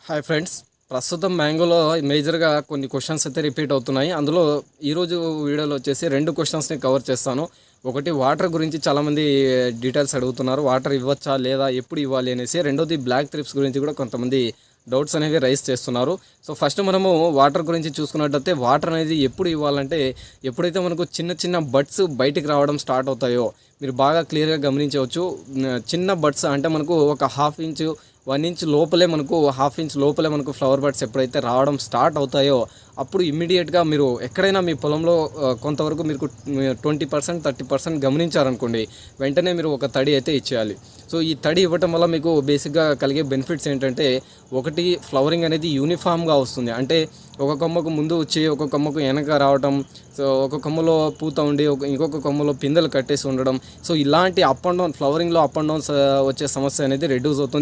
Hi friends. ప్రస్తుతం మ్యాంగోలో మేజర్గా కొన్ని క్వశ్చన్స్ అయితే రిపీట్ అవుతున్నాయి. అందులో ఈరోజు వీడియోలో వచ్చేసి 2 క్వశ్చన్స్ని కవర్ చేస్తాను. ఒకటి వాటర్ గురించి చాలామంది డీటెయిల్స్ అడుగుతున్నారు. వాటర్ ఇవ్వచ్చా లేదా, ఎప్పుడు ఇవ్వాలి అనేసి. రెండోది బ్లాక్ త్రిప్స్ గురించి కూడా కొంతమంది డౌట్స్ అనేవి రైజ్ చేస్తున్నారు. సో ఫస్ట్ మనము వాటర్ గురించి చూసుకున్నట్టయితే వాటర్ అనేది ఎప్పుడు ఇవ్వాలంటే, ఎప్పుడైతే మనకు చిన్న చిన్న బడ్స్ బయటికి రావడం స్టార్ట్ అవుతాయో మీరు బాగా క్లియర్గా గమనించవచ్చు. చిన్న బడ్స్ అంటే మనకు ఒక హాఫ్ ఇంచు 1 ఇంచ్ లోపలే మనకు హాఫ్ ఇంచ్ లోపలే మనకు ఫ్లవర్ బడ్స్ ఎప్పుడైతే రావడం స్టార్ట్ అవుతాయో అప్పుడు ఇమ్మీడియట్గా మీరు ఎక్కడైనా మీ పొలంలో కొంతవరకు మీకు 20% 30% గమనించారనుకోండి, వెంటనే మీరు ఒక తడి అయితే ఇచ్చేయాలి. సో ఈ తడి ఇవ్వటం వల్ల మీకు బేసిక్గా కలిగే బెనిఫిట్స్ ఏంటంటే, ఒకటి ఫ్లవరింగ్ అనేది యూనిఫామ్గా వస్తుంది. అంటే ఒక కొమ్మకు ముందు వచ్చి ఒక కొమ్మకు వెనక రావటం, సో ఒక కొమ్మలో పూత ఉండి ఇంకొక కొమ్మలో పిందెలు కట్టేసి ఉండడం. సో ఇలాంటి అప్ అండ్ డౌన్ ఫ్లవరింగ్లో అప్ అండ్ డౌన్స్ వచ్చే సమస్య అనేది రెడ్యూస్ అవుతుంది.